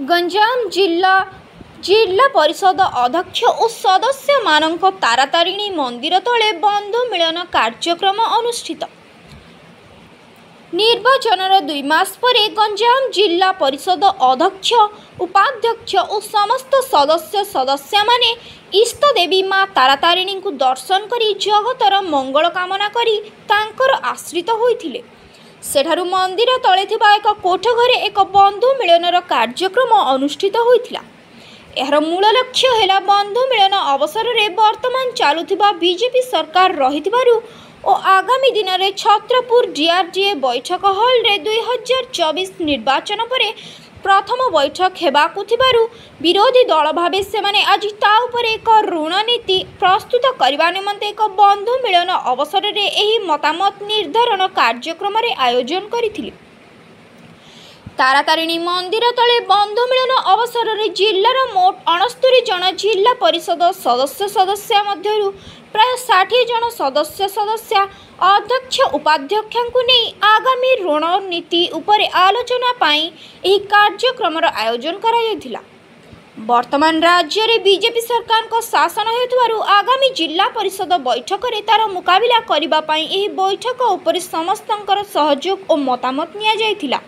गंजाम जिला परिषद अध्यक्ष और सदस्य मानक तारातारिणी मंदिर तले बंधु मिलन कार्यक्रम अनुष्ठित। निर्वाचन 2 मास पर गंजाम जिला परिषद अध्यक्ष उपाध्यक्ष और समस्त सदस्य माने इष्ट देवी माँ तारातारिणी को दर्शन करी जगतर मंगल कामना करी तांकर आश्रित होइथिले। सेठारु मंदिर तले थिबा एक कोठ घरे एक बंधु मिलनर कार्यक्रम अनुष्ठित होइथिला। एहर मूल लक्ष्य हेला बंधु मिलन अवसर रे वर्तमान चालुथिबा बीजेपी सरकार रहिथिबारु ओ आगामी दिन में छत्रपुर डीआरडीए बैठक हॉल रे 2024 निर्वाचन पर प्रथम बैठक हेबाकु थिबारु विरोधी दल भावे सेमाने आज ता उपर एक रणनीति प्रस्तुत करबा निमंते एक बंधु मिलन अवसर रे एही मतामत निर्धारण कार्यक्रम रे आयोजन करिथिले। तारातारिणी मंदिर तले बंधु मिलन अवसर रे जिल्लार मोट 69 जन जिला परिषद सदस्य मध्यरु प्राय 60 जन सदस्य अध्यक्ष उपाध्यक्षଙ୍କୁ नहीं आगामी रणनीति उपर आलोचना पाई एही कार्यक्रम आयोजन करा। वर्तमान राज्य रे बीजेपी सरकार को शासन हेतुवारु आगामी जिला परिषद बैठक रे तार मुकाबिला करिबा पाई एही बैठक उपर समस्तंकर सहयोग और मतामत निया जायथिला।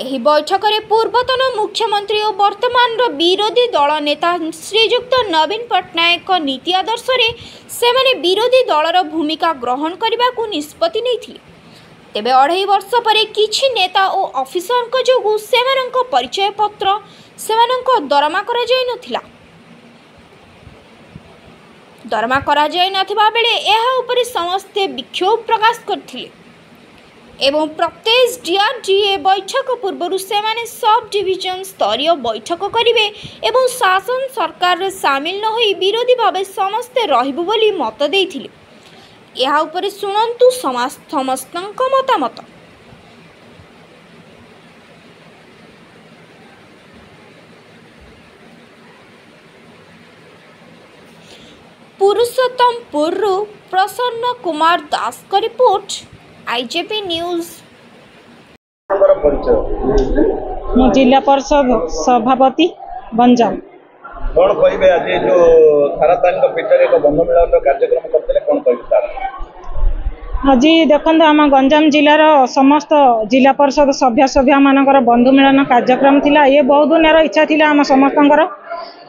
एही बैठक रे पूर्वतन मुख्यमंत्री और वर्तमान विरोधी दल नेता श्रीजुक्त नवीन पट्टनायक नीति आदर्श रे सेमाने विरोधी दलर भूमिका ग्रहण करने को निष्पत्ति नैथिले। तेबे 2.5 वर्ष पर किछि नेता और ऑफिसर जोगु सेमानक परिचय पत्र सेमानक दरमा करा जाय नथिला। दरमा करा जाय नथिबा बेले एहा उपरे समस्ते विक्षोभ प्रकाश करथिले एवं प्रत्येक डीआरडीए बैठक पूर्व सेमाने सब डिविजन स्तरीय बैठक करिवे एवं शासन सरकार रे सामिल न होई विरोधी भावे समस्ते रहिबु बोली मत देइथिले। एहा उपरे सुनंतु समस्तक मतामत। पुरुषोत्तमपुर प्रसन्न कुमार दास का रिपोर्ट आईजेपी न्यूज। जिला परिषद सभापति गंजाम। कौन कहिबे आज जो तारातारिणी पीठरे एक बंधु मिलन कार्यक्रम करते कौन कहिबे? आज देखते आम गंजाम जिलार समस्त जिला परिषद सभ्य मानकर बंधु मिलन कार्यक्रम थिला। ये बहुत दिन इच्छा थिला आम समस्तंकर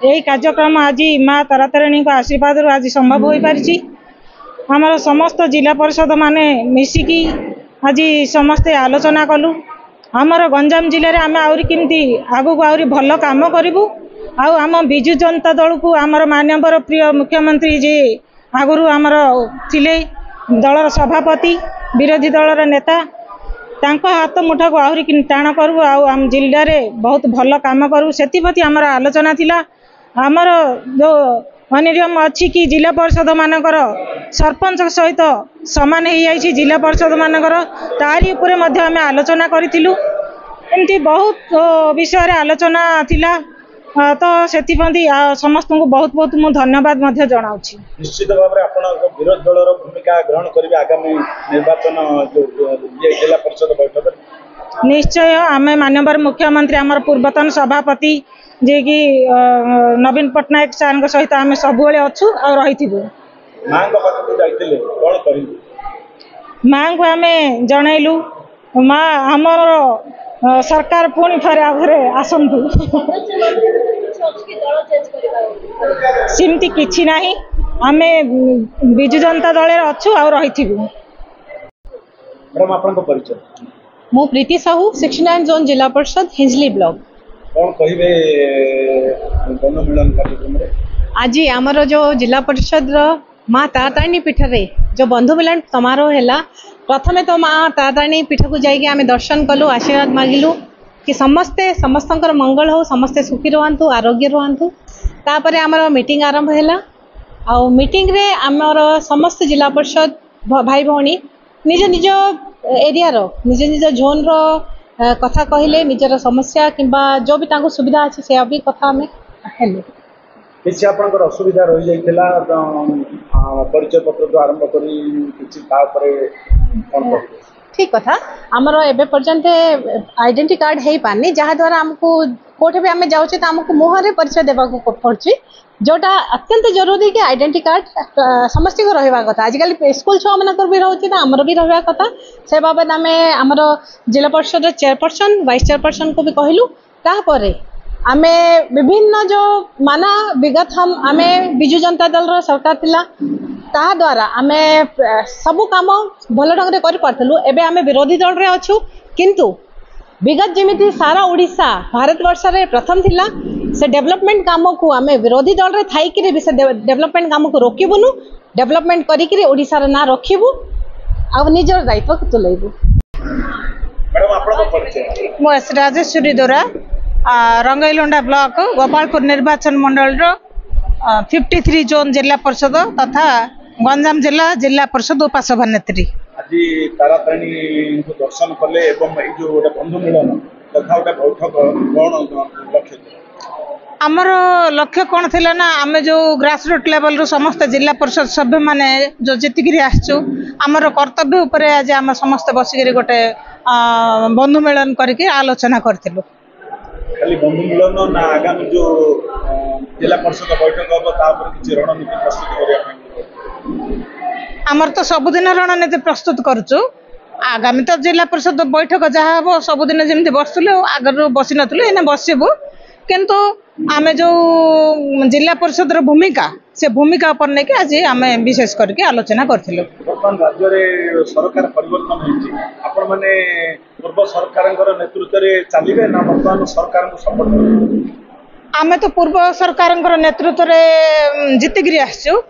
यही कार्यक्रम आज माँ तारातारिणी आशीर्वाद आज संभव हो पारिछि। आमर समस्त जिला परिषद माने मिसिकी आज समस्ते आलोचना कलु आमर गंजाम जिले में आम आउरी केमती आगु आउरी भल काम करूँ आम विजु जनता दल को आमर माननीय प्रिय मुख्यमंत्री जी आगुरी आमर थिले दलर सभापति विरोधी दलर नेता तांको हाथ मुठा को आहुरी टाण करूँ आम जिले में बहुत भल काम करूँ से आमर आलोचना थिला। आमर जो अनियम अच्छी कि जिला परिषद मानकर सरपंच सहित सामान हो जाइए जिला परिषद मानकर तारी उपरे मध्य आम आलोचना करूँ एमती बहुत विषय आलोचना थिला। तो से समस्त को बहुत बहुत मु धन्यवाद जनाऊँ। निश्चित भाव में आप विरोधी दल भूमिका ग्रहण करेंगे आगामी निर्वाचन जिला परिषद बैठक। निश्चय आम माननीय मुख्यमंत्री आमर पूर्वतन सभापति जे कि नवीन पट्टनायक सार सहित आम सब अच्छु और रही माँ को आम जनइलु माँ आमर सरकार पुणी थे आगे आसतु सिमती किछि नाही आम विजु जनता दल अच्छु और रही। मु प्रीति साहू 69 जोन जिला परिषद हिंजली ब्लॉक। कौन कहिबे बंधु मिलन कार्यक्रम रे? आज आमर जो जिला परिषद माँ तारातारिणी पीठ रे जो बंधु मिलन समारोह है प्रथमे तो माँ तारातारिणी पीठ को जाइए आम दर्शन कलु आशीर्वाद मागिलु कि समस्ते समस्तंकर मंगल हो समस्ते सुखी रुहतु आरोग्य रुहतु। तापर आमर मीटिंग आरंभ है आ मीटिंग रे आमर समस्त जिला परिषद भाई भौणी निज निज एरिया निज निज जोन रो कथा कहले निजर समस्या किंबा जो भी तांको सुविधा अच्छे से भी कथा हमें हेले किसी आपनकर असुविधा रही जाइथिला परिचय पत्र तो आरंभ करी किछि ता परे कोन ठीक कथा आमर एबे पर्यंत आइडेंटिटी कार्ड है पानी जहाँ द्वारा आमको कोठे भी आम जाऊे तो आमको मुहर परिचय देवा पड़ुछि जोटा अत्यंत जरूरी कि आइडेंटिटी कार्ड समस्त को रहा कथा आजिकल स्कूल छुआ मानकर भी रोचे तो आमर भी रहा कथा से बाबद आम आमर जिला परिषद चेयरपर्सन वाइस चेयरपर्सन को भी कहलु तापर आमे विभिन्न जो माना विगत हम आमे बिजु जनता दल रो सरकार थिला ता द्वारा आमे सबु काम भल ढंग रे करि पारथलु एबे आमे विरोधी दल रे अछु किंतु विगत जेमिति सारा ओडिशा भारतवर्ष रे प्रथम थिला से डेवलपमेंट काम को आमे विरोधी दल रे थाई कि से डेवलपमेंट काम को रोकिबुनु डेवलपमेंट करी कि ओडिशा रे ना रखिबु आ निजर दायित्व तुलैबु। मैडम आपन परिचय मो राजेश्वरी दोरा रंगईलुंडा ब्लॉक गोपालपुर निर्वाचन मंडल 53 जोन जिला परिषद तथा गंजाम जिला जिला परिषद उपासभानेत्री आज तारातारिणी को दर्शन कले एवं ए जो गोटे बंधु मिलन तथा गोटे बैठक कौन लक्ष्य आमर लक्ष्य कौन थिला ना आमे जो ग्रासरूट लेवल रो समस्त जिला परिषद सभ्य माने जो जीतिकी आसचु आमर कर्तव्य उपरे आज आम समस्त बसिक गोटे बंधु मिलन करके आलोचना करथिलु। खाली बंधु मिलन ना आगामी जो जिला परिषद बैठक हम तापर किसी रणनीति प्रस्तुत करिया आमर तो सबुदिन रणनीति प्रस्तुत करूचु आगामी तो जिला परिषद बैठक जहाँ हम सबुदिन जमी बसुलु आगर बसी नथुलु एने बसिबु किंतु आमे जो जिला परिषद रो भूमिका से भूमिका पर नहीं आज आमे विशेष करके आलोचना करथिलु। वर्तमान राज्य रे सरकार परिवर्तन होइछि आपण माने पूर्व सरकारंकर नेतृत्व रे चलिबे ना वर्तमान सरकार को सपोर्ट करबे आमे तो पूर्व सरकारंकर नेतृत्व रे जीतिगिरी आसचु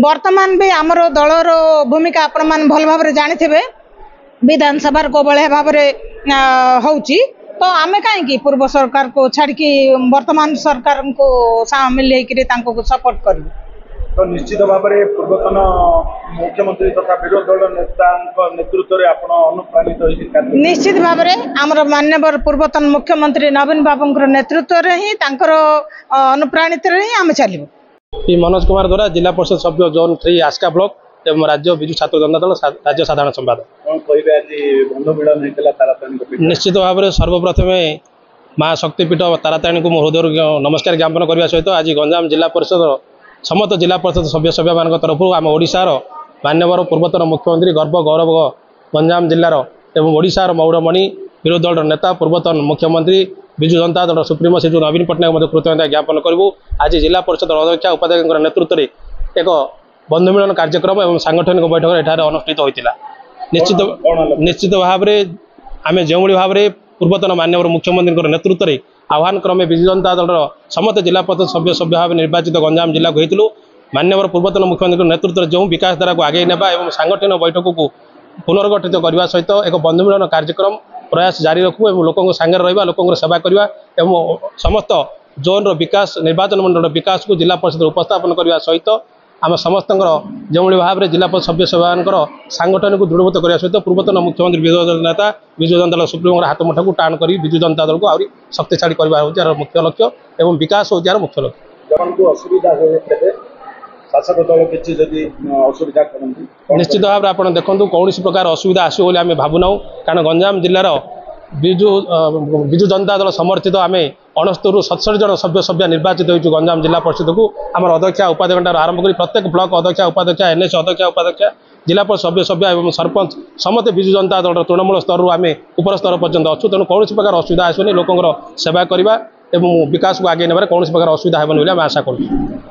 वर्तमान भी आमर दलर भूमिका आपण मान भल भाव रे जानिथिबे विधानसभा को बळे भाव रे होउची तो आमे काहे पूर्व सरकार को छाड़ की वर्तमान सरकार को शामिल होकर तांको सपोर्ट करू तो निश्चित भाव में पूर्वतन मुख्यमंत्री तथा विरोधी दल नेता नेतृत्व में आपण अनुप्राणित होइछि निश्चित भाव में आमर माननीय पूर्वतन मुख्यमंत्री नवीन बाबू नेतृत्व रे ही तांकर अनुप्राणित रे ही आमे चलिबो। मनोज कुमार द्वारा जिला परिषद सभ्य जोन 3 आस्का ब्लॉक एवं राज्य विजु छात्र जनता दल राज्य साधारण संपादक कौन कहबे आज बंधु मिलन हेतला तारातारिणी निश्चित भाव में सर्वप्रथम माँ शक्तिपीठ तारातारिणी को हृदय नमस्कार ज्ञापन करने सहित आज गंजाम जिला परिषद समस्त जिला परिषद सभ्य सभ्य मान तरफ आम ओडिशार मान्यवर पूर्वतन मुख्यमंत्री गर्व गौरव गंजाम जिलार एवं ओडिशार मौड़मणि विरोधी दल नेता पूर्वतन मुख्यमंत्री विजु जनता दल सुप्रीमो श्री नवीन पट्टनायक कृतज्ञता ज्ञापन करूँ। आज जिला परिषद अध्यक्ष उपाध्यक्ष नेतृत्व में एक बंधु मिलन कार्यक्रम एवं सांगठनिक बैठक एठारे अनुष्ठित होता निश्चित भाव में आम जो भाव में पूर्वतन मान्यवर मुख्यमंत्री नेतृत्व में आह्वान क्रमे विजु जनता दल समस्त जिला परिषद सभ्य सभ्य भाव निर्वाचित गंजाम जिला को होइतिलु मान्यवर पूर्वतन मुख्यमंत्री नेतृत्व में जो विकास धारा को आगे नेबा एवं सांगठनिक बैठक को पुनर्गठित करने सहित एक बंधु मिलन कार्यक्रम प्रयास जारी रखू एवं लोकों सांगे रहा लोकों सेवा करवा एवं समस्त जोन विकास निर्वाचन मंडल विकास को जिला परिषद उपस्थापन करने सहित आम समस्त जो भाव में जिला परिषद सभ्य सभाकर सांगठन को दृढ़भूत करने सहित पूर्वतन मुख्यमंत्री विरोधी दल नेता विजु जनता दल सुप्रीमो हाथ मुठा को टाण कर विजु जनता दल को आहरी शक्तिशाली करवा हूँ मुख्य लक्ष्य एवं विकास हूँ मुख्य लक्ष्य असुविधा शासक दल किसी असुविधा करती निश्चित भाव में आप देखो कौन प्रकार असुविधा आसो आम भावुना कारण गंजाम जिलार विजु जनता दल समर्थित आम 69 जन सभ्य सभ्य निर्वाचित हो गंजाम जिला परिषद को आम अध्यक्ष उपाध्यक्ष आरंभ कर प्रत्येक ब्लॉक अध्यक्ष उपाध्यक्ष एनएस अध्यक्ष उपाध्यक्ष जिला परिषद सभ्य सभ्य एवं सरपंच समस्त विजु जनता दल तृणमूल स्तर आम उपर स्तर पर्यंत अच्छु तेणु कौन प्रकार असुविधा आसुनी लोकों सेवा करवा एवं विकास को आगे नेबार कौन प्रकार असुविधा हेबनी आशा करूँ।